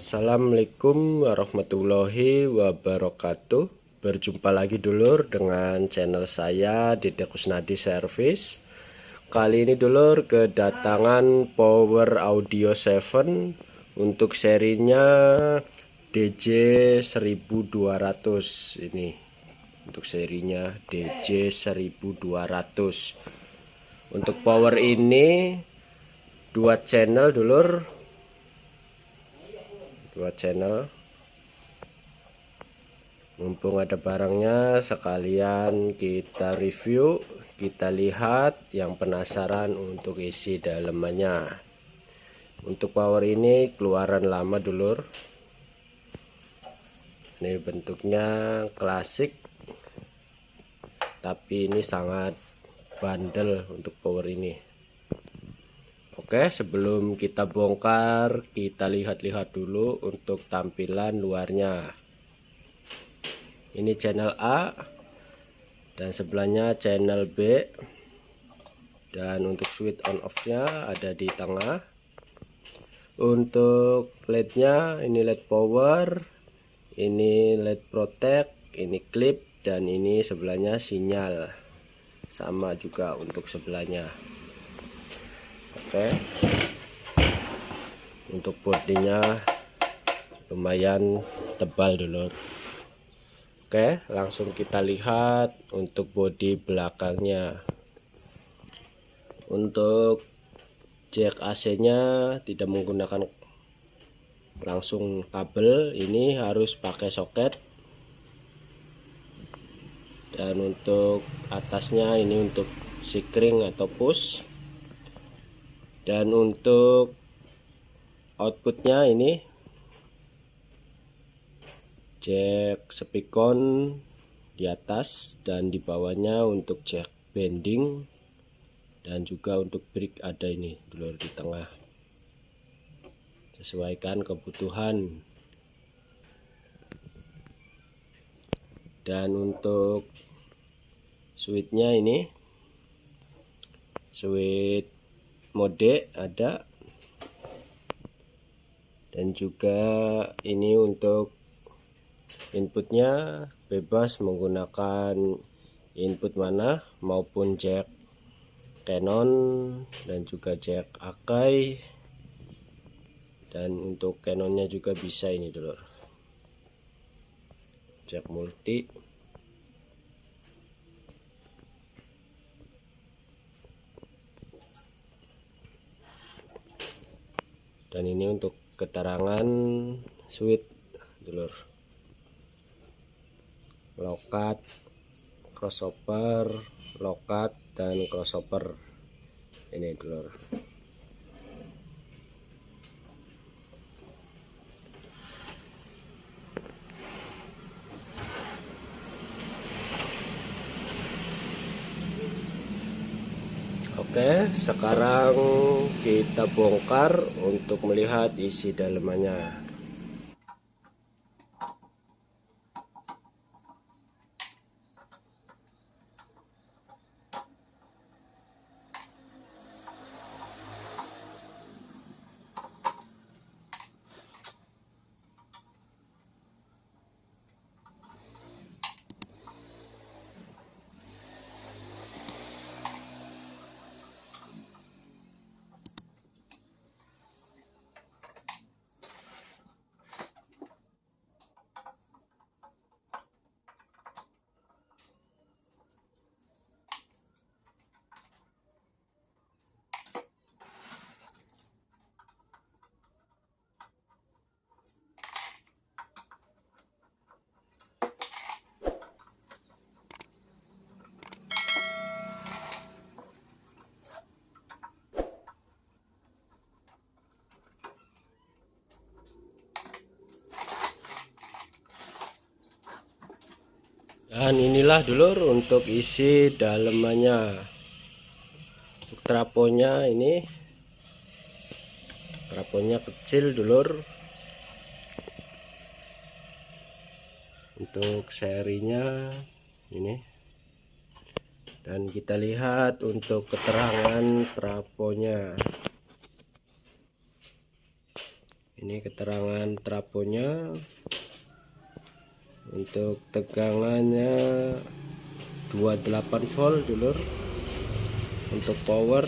Assalamualaikum warahmatullahi wabarakatuh. Berjumpa lagi dulur dengan channel saya Dede Kusnadi Service. Kali ini dulur kedatangan Power Audio 7 untuk serinya DJ 1200 ini. Untuk serinya DJ 1200. Untuk power ini dua channel dulur, dua channel. Mumpung ada barangnya, sekalian kita review, kita lihat. Yang penasaran untuk isi dalemannya. Untuk power ini keluaran lama dulur. Ini bentuknya klasik, tapi ini sangat bandel untuk power ini. Oke, sebelum kita bongkar, kita lihat-lihat dulu untuk tampilan luarnya. Ini channel A dan sebelahnya channel B, dan untuk switch on off nya ada di tengah. Untuk LED-nya ini LED power, ini LED protect, ini clip, dan ini sebelahnya sinyal. Sama juga untuk sebelahnya. Oke, untuk bodinya lumayan tebal dulu. Oke, langsung kita lihat untuk bodi belakangnya. Untuk jack AC nya tidak menggunakan langsung kabel, ini harus pakai soket. Dan untuk atasnya ini untuk sikring atau push. Dan untuk outputnya ini jack speakon di atas, dan di bawahnya untuk jack bending, dan juga untuk brick ada ini dulur di tengah. Sesuaikan kebutuhan. Dan untuk switchnya ini switch mode ada, dan juga ini untuk inputnya bebas menggunakan input mana, maupun jack Canon dan juga jack Akai. Dan untuk Canonnya juga bisa ini dulu, jack multi. Dan ini untuk keterangan switch dulur, lokat, crossover, lokat, dan crossover ini dulur. Oke, sekarang kita bongkar untuk melihat isi dalemannya. Dan inilah dulur untuk isi dalemannya. Untuk traponya ini, traponya kecil dulur. Untuk serinya ini. Dan kita lihat untuk keterangan traponya. Ini keterangan trafonya. Untuk tegangannya 28 volt dulur. Untuk power,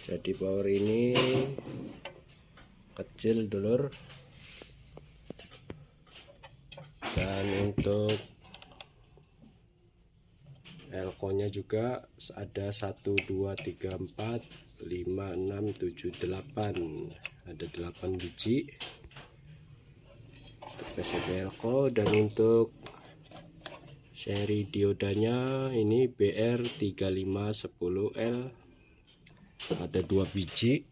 jadi power ini kecil dulur. Dan untuk elko nya juga ada 1 2 3 4 5 6 7 8, ada 8 biji untuk PCB elko. Dan untuk seri diodanya ini BR3510L, ada 2 biji.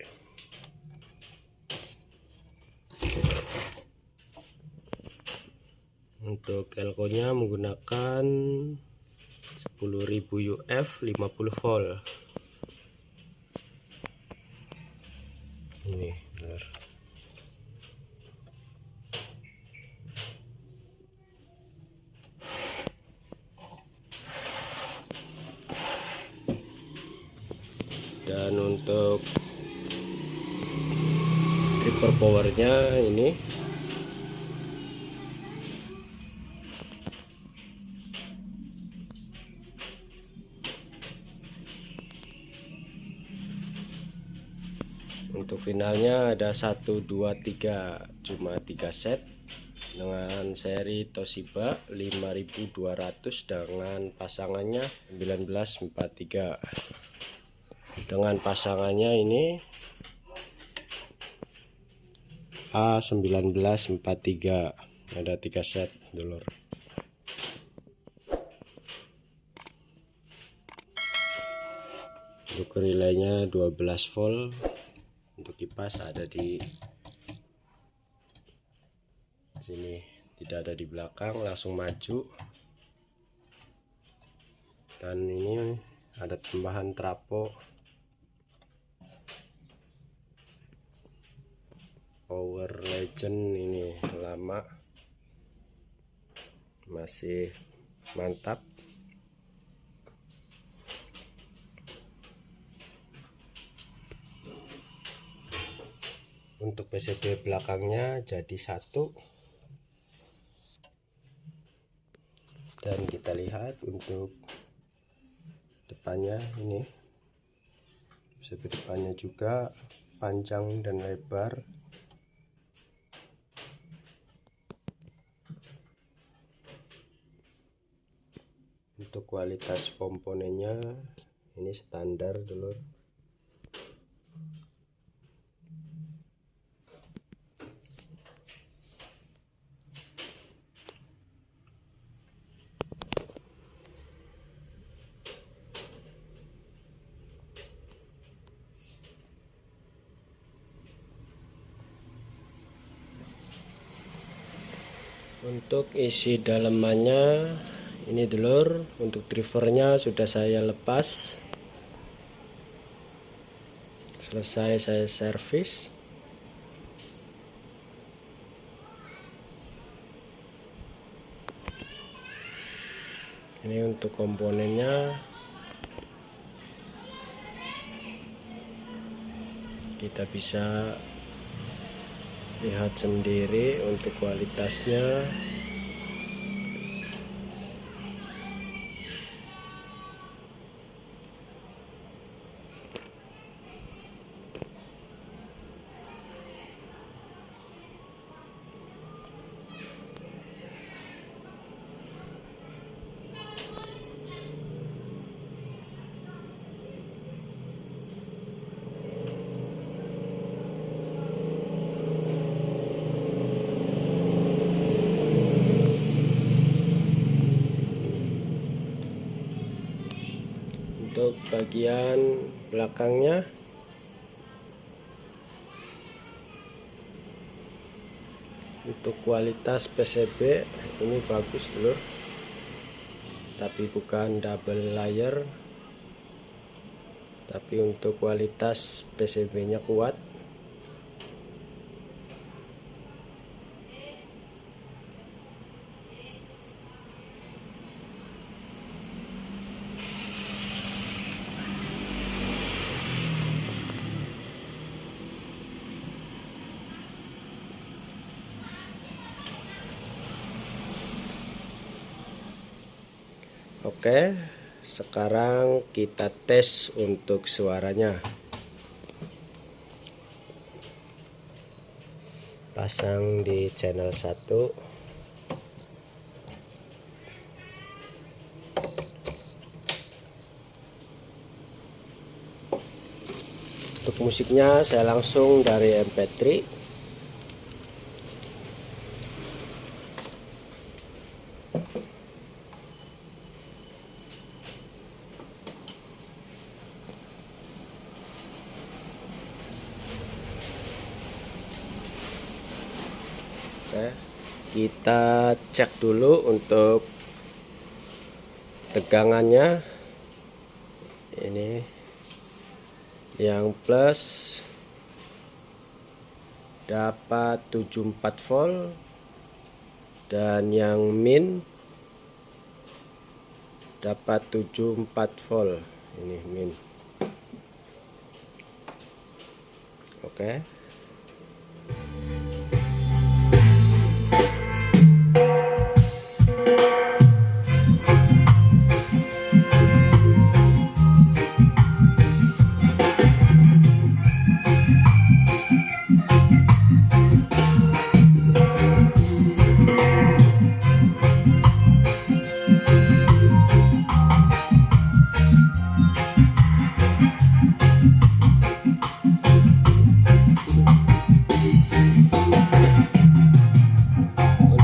Untuk elko nya menggunakan 10.000 UF 50 volt. Ini benar. Dan untuk tripper powernya ini untuk finalnya ada 1 2 3, cuma 3 set dengan seri Toshiba 5200 dengan pasangannya 1943. Dengan pasangannya ini A1943, ada 3 set dulur. Untuk relaynya 12 volt. Untuk kipas ada di sini, tidak ada di belakang, langsung maju. Dan ini ada tambahan trafo Power Legend, ini lama, masih mantap. Untuk PCB belakangnya jadi satu. Dan kita lihat untuk depannya, ini PCB depannya juga panjang dan lebar. Untuk kualitas komponennya ini standar dulur. Untuk isi dalemannya ini dulur. Untuk drivernya sudah saya lepas, selesai saya servis. Ini untuk komponennya kita bisa lihat sendiri untuk kualitasnya. Untuk bagian belakangnya untuk kualitas PCB ini bagus dulur, tapi bukan double layer, tapi untuk kualitas PCB nya kuat. Oke, sekarang kita tes untuk suaranya. Pasang di channel 1. Untuk musiknya saya langsung dari MP3. Oke, kita cek dulu untuk tegangannya. Ini yang plus dapat 74 volt dan yang min dapat 74 volt. Ini min. Oke.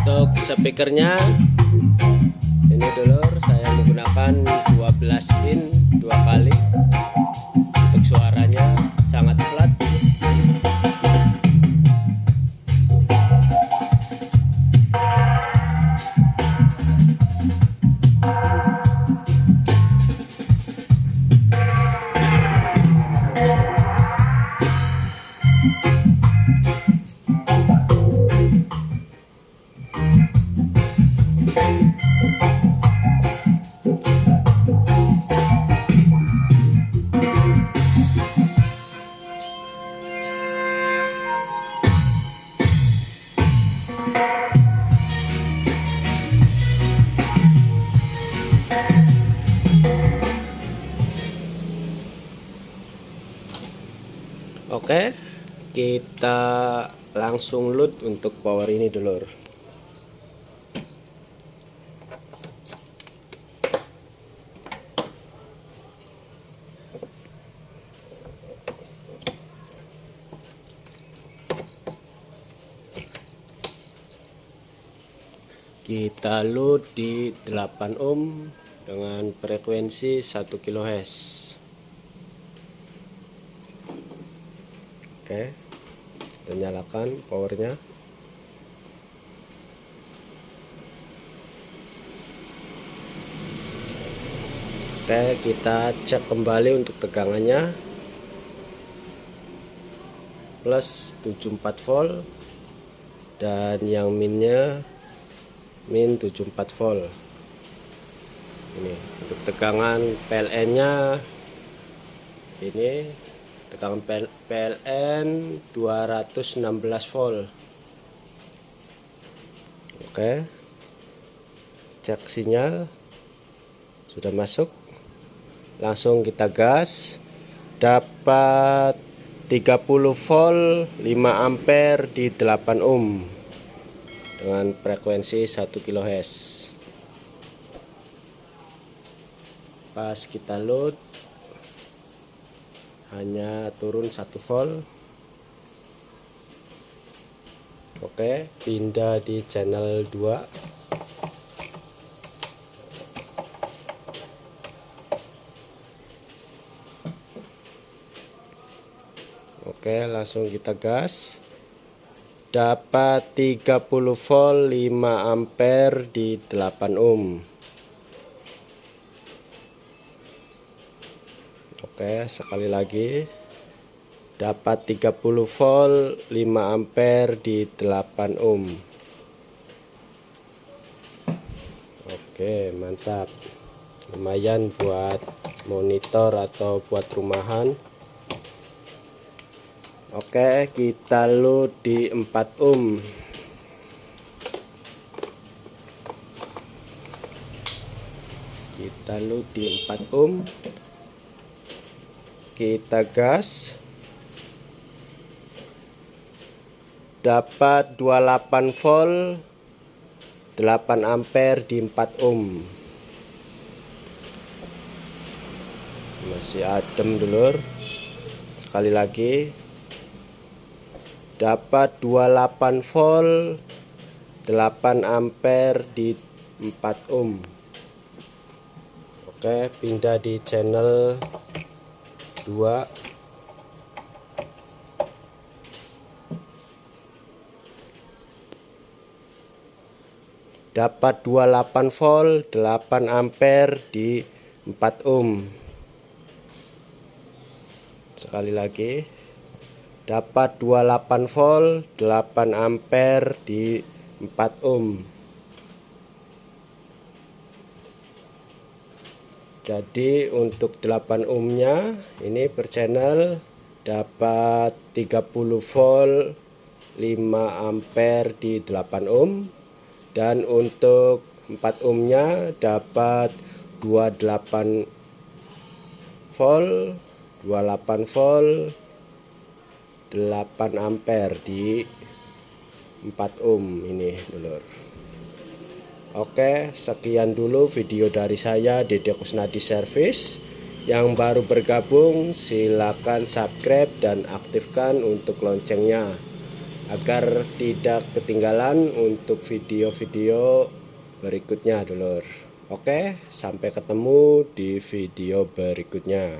Untuk speakernya ini dulur, saya menggunakan 12 in 2 kali. Untuk suaranya sangat flat. Oke, kita langsung load untuk power ini dulur. Kita load di 8 ohm dengan frekuensi 1 kHz. Oke, kita nyalakan powernya. Oke, kita cek kembali untuk tegangannya. Plus 74 volt dan yang minnya min 74 volt. Ini untuk tegangan PLN nya, ini tegangan PLN 216 volt. Oke, cek sinyal sudah masuk, langsung kita gas. Dapat 30 volt 5 ampere di 8 ohm dengan frekuensi 1 kHz. Pas kita load hanya turun 1 volt. Oke, pindah di channel 2. Oke, langsung kita gas. Dapat 30 volt 5 ampere di 8 ohm. Oke, sekali lagi. Dapat 30 volt 5 ampere di 8 ohm. Oke, mantap. Lumayan buat monitor atau buat rumahan. Oke, kita load di 4 ohm. Kita lalu di 4 ohm kita gas, dapat 28 volt 8 ampere di 4 ohm. Masih adem dulur. Sekali lagi, dapat 28 volt 8 ampere di 4 ohm. Oke, pindah di channel 2. Dapat 28 volt 8 ampere di 4 ohm. Sekali lagi, dapat 28 volt 8 ampere di 4 ohm. Jadi untuk 8 ohmnya ini per channel dapat 30 volt 5 ampere di 8 ohm. Dan untuk 4 ohmnya dapat 28 volt 8 ampere di 4 ohm ini dulur. Oke, sekian dulu video dari saya, Dede Kusnadi Service. Yang baru bergabung silakan subscribe dan aktifkan untuk loncengnya agar tidak ketinggalan untuk video-video berikutnya dulur. Oke, sampai ketemu di video berikutnya.